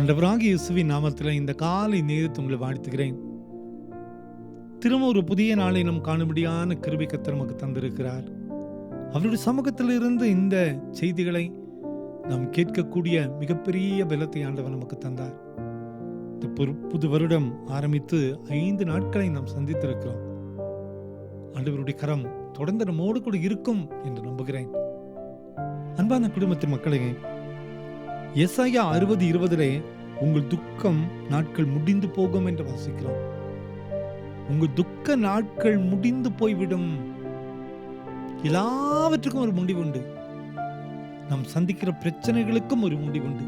ஆண்டவராகிய இயேசுவின் நாமத்தில் இந்த காலை நேரத்தை உங்களை வாழ்த்துகிறேன். திரும்ப ஒரு புதிய நாளை நாம் காணும்படியான கிருபை கர்த்தர் நமக்கு தந்திருக்கிறார். அவருடைய சமூகத்தில் இருந்து இந்த செய்திகளை நாம் கேட்கக்கூடிய மிகப்பெரிய பலத்தை ஆண்டவர் நமக்கு தந்தார். இந்த புது வருடம் ஆரம்பித்து 5 நாட்களை நாம் சந்தித்திருக்கிறோம். ஆண்டவருடைய கரம் தொடர்ந்து நம்மோடு கூட இருக்கும் என்று நம்புகிறேன். அன்பான குடும்பத்தின் மக்களே, எசாயா 60:20 உங்கள் துக்கம் நாட்கள் முடிந்து போகும் என்று வாசிக்கிறோம். உங்கள் துக்க நாட்கள் முடிந்து போய்விடும். எல்லாவற்றுக்கும் ஒரு முடிவுண்டு. நாம் சந்திக்கிற பிரச்சனைகளுக்கும் ஒரு முடிவுண்டு.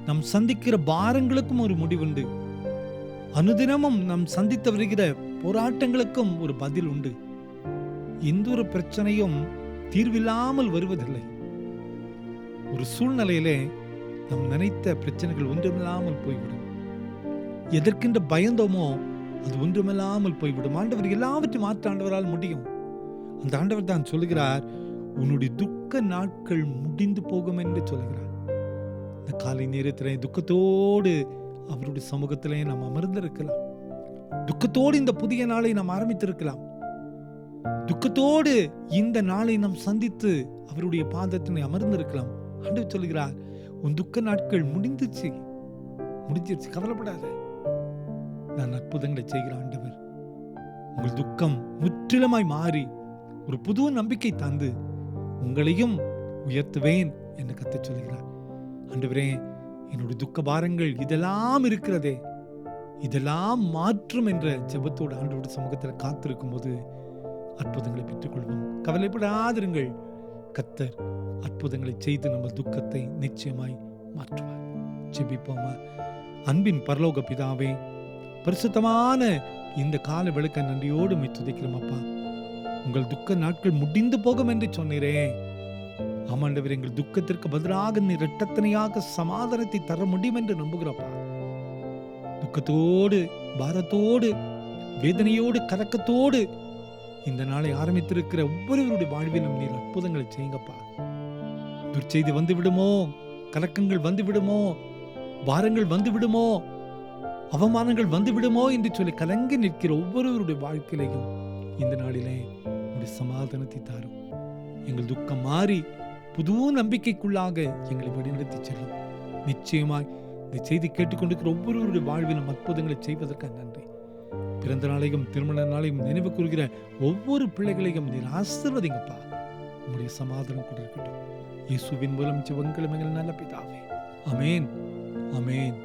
நாம் சந்திக்கிற பாரங்களுக்கும் ஒரு முடிவுண்டு. அனுதினமும் நாம் சந்தித்து வருகிற போராட்டங்களுக்கும் ஒரு பதில் உண்டு. எந்த ஒரு பிரச்சனையும் தீர்வில்லாமல் வருவதில்லை. ஒரு சூழ்நிலையிலே நாம் நினைத்த பிரச்சனைகள் ஒன்றுமில்லாமல் போய்விடும். எதற்கென்று பயந்தோமோ அது ஒன்றுமில்லாமல் போய்விடும். ஆண்டவர் எல்லாவற்றையும் மாற்ற ஆண்டவரால் முடியும். அந்த ஆண்டவர் தான் சொல்லுகிறார், உன்னுடைய துக்க நாட்கள் முடிந்து போகும் என்று சொல்லுகிறார். இந்த காலை நேரத்திலே துக்கத்தோடு அவருடைய சமூகத்திலே நாம் அமர்ந்திருக்கலாம். துக்கத்தோடு இந்த புதிய நாளை நாம் ஆரம்பித்திருக்கலாம். துக்கத்தோடு இந்த நாளை நாம் சந்தித்து அவருடைய பாதத்தினை அமர்ந்திருக்கலாம். ஆண்டவர் சொல்லுகிறார், உன் துக்க நாட்கள் முடிஞ்சிருச்சு, கவலைப்படாத, நான் அற்புதங்களை செய்கிற ஆண்டவர். உங்கள் துக்கம் முற்றிலுமாய் மாறி ஒரு புது நம்பிக்கை தந்து உங்களையும் உயர்த்துவேன் என்று கர்த்தர் சொல்லுகிறார். ஆண்டவரே, என்னுடைய துக்க பாரங்கள் இதெல்லாம் இருக்கிறதே, இதெல்லாம் மாற்றும் என்ற ஜெபத்தோடு ஆண்டவருடைய சமூகத்தில் காத்திருக்கும் போது அற்புதங்களை பெற்றுக்கொள்வோம். கவலைப்படாதிருங்கள், கர்த்தர் அற்புதங்களை செய்து நம்ம துக்கத்தை நிச்சயமாய் மாற்றுவார். ஜெபிப்போமா. அன்பின் பரலோக பிதாவே, பரிசுத்தமான இந்த கால விளக்க நன்றியோடு துதிக்கிறோம் அப்பா. உங்கள் துக்க நாட்கள் முடிந்து போகும் என்று சொன்னீரே. ஆமாண்டவர், எங்கள் துக்கத்திற்கு பதிலாக நீர் இரட்டத்தனையாக சமாதானத்தை தர முடியும் என்று நம்புகிறப்பா. துக்கத்தோடு, பாரத்தோடு, வேதனையோடு, கலக்கத்தோடு இந்த நாளை ஆரம்பித்திருக்கிற ஒவ்வொருவருடைய வாழ்விலும் நீர் அற்புதங்களை செய்யுங்கப்பா. துர்ச்செய்தி வந்து விடுமோ, கலக்கங்கள் வந்து விடுமோ, பாரங்கள் வந்து விடுமோ, அவமானங்கள் வந்து விடுமோ என்று சொல்லி கலங்கி நிற்கிற ஒவ்வொருவருடைய வாழ்க்கையிலையும் இந்த நாளிலே உடைய சமாதானத்தை தாரும். எங்கள் துக்கம் மாறி புது நம்பிக்கைக்குள்ளாக எங்களை வழிநடத்தி செல்லும். நிச்சயமாய் இந்த செய்தி கேட்டுக்கொண்டிருக்கிற ஒவ்வொருவருடைய வாழ்விலும் அற்புதங்களை செய்வதற்காக நன்றி. பிறந்த நாளையும் திருமண நாளையும் நினைவு கூறுகிற ஒவ்வொரு பிள்ளைகளையும் நீர் ஆசீர்வதிங்கப்பா. உங்களுடைய சமாதானம் கூட இருக்கட்டும். இயேசுவின் மூலம் ஜெபங்களும் எங்கள் நல்ல பிதாவே. ஆமென், ஆமென்.